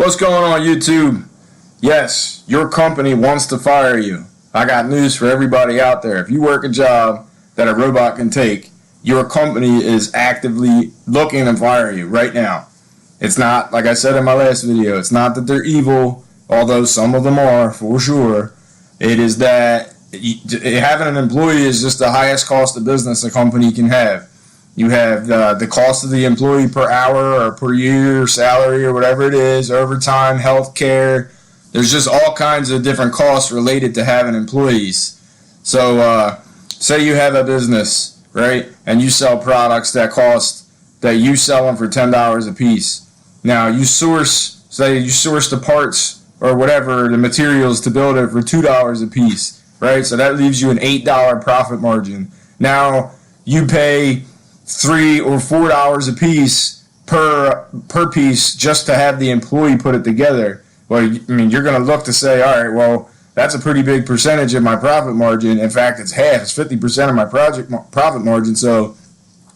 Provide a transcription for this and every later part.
What's going on, YouTube? Yes, your company wants to fire you. I got news for everybody out there. If you work a job that a robot can take, your company is actively looking to fire you right now. It's not, like I said in my last video, it's not that they're evil, although some of them are, for sure. It is that having an employee is just the highest cost of business a company can have. You have the cost of the employee per hour or per year, salary or whatever it is, overtime, health care. There's just all kinds of different costs related to having employees. So say you have a business, right, and you sell products that you sell them for $10 a piece. Now you source the parts or whatever, the materials to build it for $2 a piece, right? So that leaves you an $8 profit margin. Now you pay $3 or $4 a piece per piece just to have the employee put it together. Well, I mean, you're going to look to say, all right, well, that's a pretty big percentage of my profit margin. In fact, it's half. It's 50% of my profit margin. So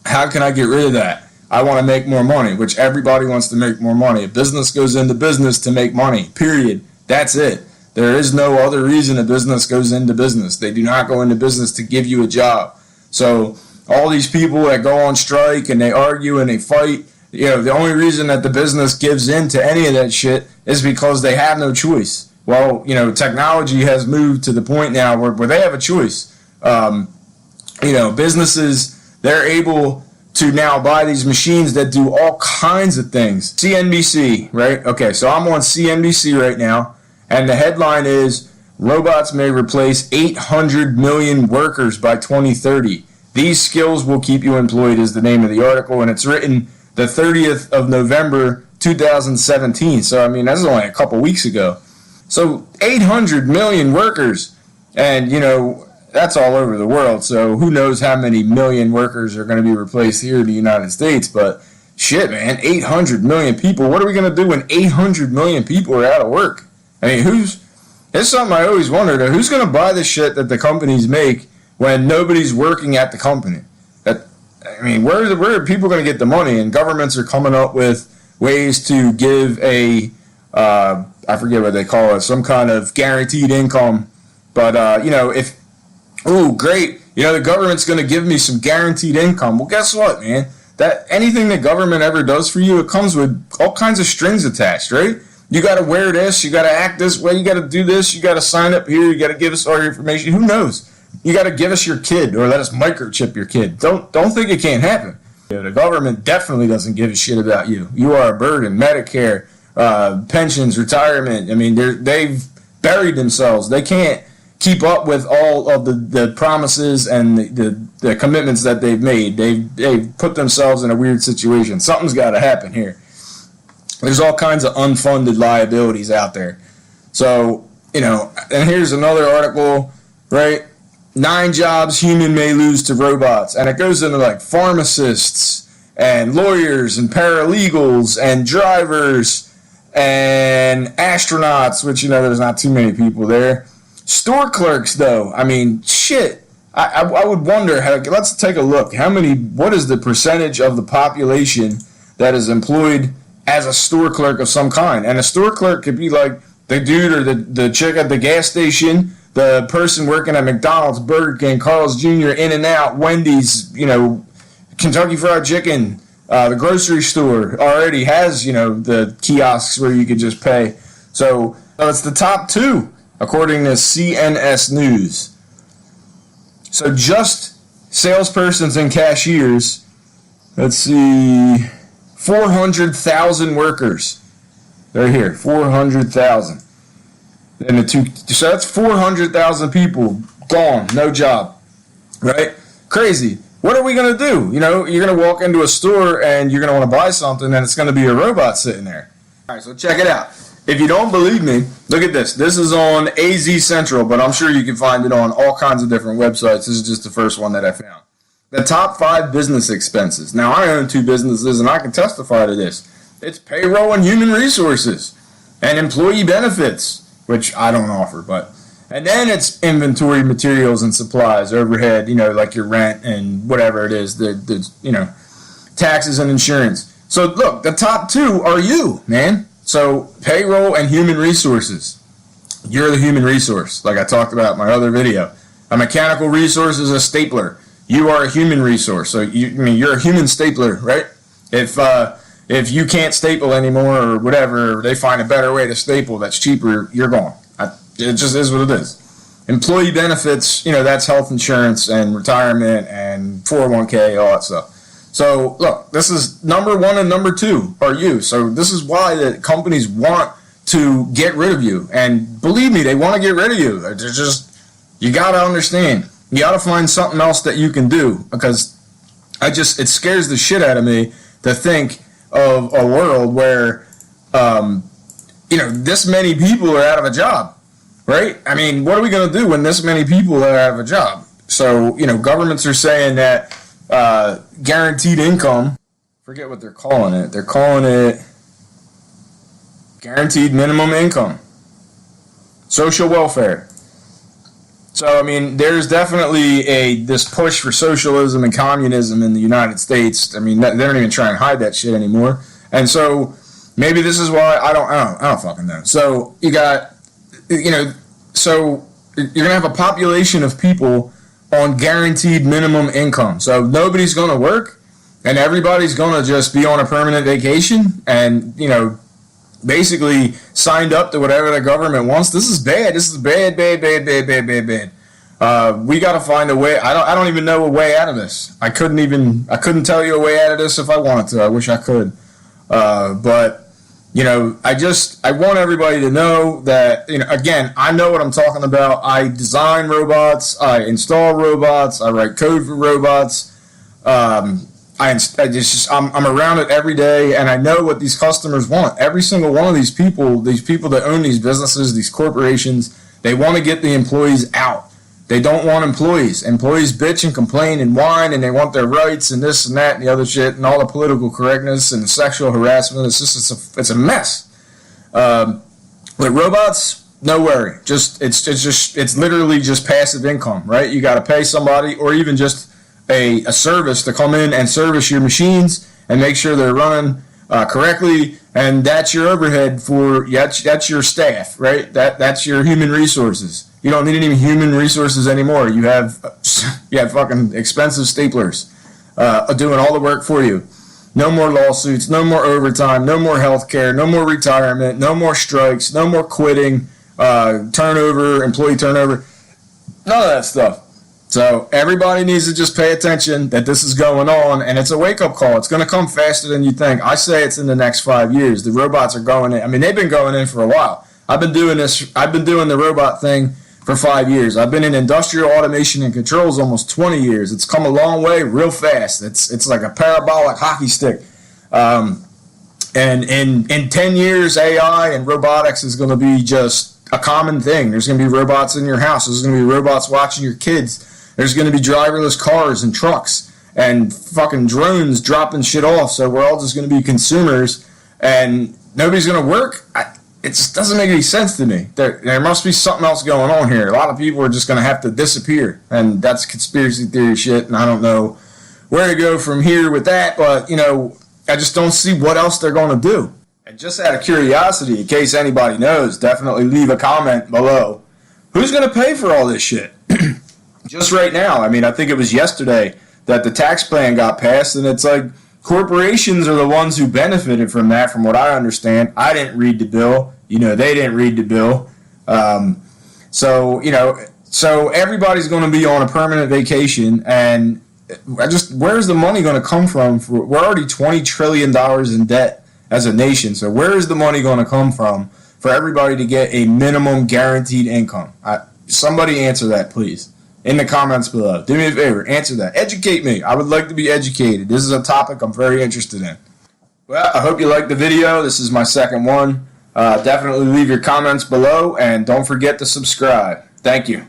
how can I get rid of that? I want to make more money, which everybody wants to make more money. A business goes into business to make money, period. That's it. There is no other reason a business goes into business. They do not go into business to give you a job. So all these people that go on strike and they argue and they fight, the only reason that the business gives in to any of that shit is because they have no choice. Well, technology has moved to the point now where they have a choice. Businesses, they're able to now buy these machines that do all kinds of things. CNBC, right? Okay, so I'm on CNBC right now, and the headline is, robots may replace 800 million workers by 2030. These skills will keep you employed is the name of the article, and it's written the 30th of November, 2017. So, I mean, that's only a couple weeks ago. So, 800 million workers, and, that's all over the world. So, who knows how many million workers are going to be replaced here in the United States. But, shit, man, 800 million people. What are we going to do when 800 million people are out of work? I mean, it's something I always wondered. Who's going to buy the shit that the companies make when nobody's working at the company? Where are people going to get the money? And governments are coming up with ways to give I forget what they call it, some kind of guaranteed income. But, great, the government's going to give me some guaranteed income. Well, guess what, man? That anything the government ever does for you, it comes with all kinds of strings attached, right? You got to wear this, you got to act this way, you got to do this, you got to sign up here, you got to give us all your information. Who knows? You got to give us your kid or let us microchip your kid. Don't think it can't happen. The government definitely doesn't give a shit about you. You are a burden. Medicare, pensions, retirement. I mean, they've buried themselves. They can't keep up with all of the promises and the commitments that they've made. They've put themselves in a weird situation. Something's got to happen here. There's all kinds of unfunded liabilities out there. So, and here's another article, right? 9 jobs human may lose to robots. And it goes into like pharmacists and lawyers and paralegals and drivers and astronauts, which, there's not too many people there. Store clerks, though. I mean, shit. I would wonder, let's take a look. What is the percentage of the population that is employed as a store clerk of some kind? And a store clerk could be like the dude or the chick at the gas station, the person working at McDonald's, Burger King, Carl's Jr., In-N-Out, Wendy's, Kentucky Fried Chicken. The grocery store already has, the kiosks where you could just pay. So it's the top 2, according to CNS News. So just salespersons and cashiers, let's see, 400,000 workers. They're here, 400,000. And so that's 400,000 people gone, no job, right? Crazy. What are we going to do? You're going to walk into a store and you're going to want to buy something and it's going to be a robot sitting there. All right, so check it out. If you don't believe me, look at this. This is on AZ Central, but I'm sure you can find it on all kinds of different websites. This is just the first one that I found. The top 5 business expenses. Now, I own 2 businesses and I can testify to this. It's payroll and human resources and employee benefits, which I don't offer, and then it's inventory, materials, and supplies, overhead, like your rent and whatever it is, taxes and insurance. So look, the top 2 are you, man. So payroll and human resources. You're the human resource, like I talked about in my other video. A mechanical resource is a stapler. You are a human resource, so you're a human stapler, right? If you can't staple anymore or whatever, they find a better way to staple that's cheaper, you're gone. It just is what it is. Employee benefits, that's health insurance and retirement and 401k, all that stuff. So look, this is number one and number two are you. So this is why the companies want to get rid of you. And believe me, they want to get rid of you. They're just, you got to understand. You got to find something else that you can do, because it scares the shit out of me to think of a world where, this many people are out of a job, right? I mean, what are we going to do when this many people are out of a job? So, governments are saying that guaranteed income, forget what they're calling it. They're calling it guaranteed minimum income, social welfare. So, I mean, there's definitely this push for socialism and communism in the United States. I mean, they don't even try and hide that shit anymore. And so maybe this is why I don't fucking know. So you got, so you're gonna have a population of people on guaranteed minimum income. So nobody's gonna work, and everybody's gonna just be on a permanent vacation, and basically signed up to whatever the government wants. This is bad. This is bad. We got to find a way. I don't even know a way out of this. I couldn't tell you a way out of this if I wanted to. I wish I could. But I want everybody to know that, again, I know what I'm talking about. I design robots. I install robots. I write code for robots. I'm around it every day, and I know what these customers want. Every single one of these people that own these businesses, these corporations, they want to get the employees out. They don't want employees. Employees bitch and complain and whine, and they want their rights and this and that and the other shit and all the political correctness and the sexual harassment. It's a mess. With robots, no worry. It's literally just passive income, right? You got to pay somebody, or even just a service to come in and service your machines and make sure they're running correctly, and that's your overhead that's your staff, right? That's your human resources. You don't need any human resources anymore. You have fucking expensive staplers doing all the work for you. No more lawsuits, no more overtime, no more health care, no more retirement, no more strikes, no more quitting, employee turnover, none of that stuff. So everybody needs to just pay attention that this is going on, and it's a wake-up call. It's going to come faster than you think. I say it's in the next 5 years. The robots are going in. I mean, they've been going in for a while. I've been doing the robot thing for 5 years. I've been in industrial automation and controls almost 20 years. It's come a long way real fast. It's like a parabolic hockey stick. And in 10 years, AI and robotics is going to be just a common thing. There's going to be robots in your house. There's going to be robots watching your kids. There's going to be driverless cars and trucks and fucking drones dropping shit off. So we're all just going to be consumers, and nobody's going to work. It just doesn't make any sense to me. There must be something else going on here. A lot of people are just going to have to disappear, and that's conspiracy theory shit, and I don't know where to go from here with that, but, I just don't see what else they're going to do. And just out of curiosity, in case anybody knows, definitely leave a comment below. Who's going to pay for all this shit? Just right now, I mean, I think it was yesterday that the tax plan got passed, and it's like corporations are the ones who benefited from that, from what I understand. I didn't read the bill. They didn't read the bill. So everybody's going to be on a permanent vacation, and where's the money going to come from? We're already $20 trillion in debt as a nation, so where is the money going to come from for everybody to get a minimum guaranteed income? Somebody answer that, please, in the comments below. Do me a favor, answer that. Educate me. I would like to be educated. This is a topic I'm very interested in. Well, I hope you liked the video. This is my second one. Definitely leave your comments below, and don't forget to subscribe. Thank you.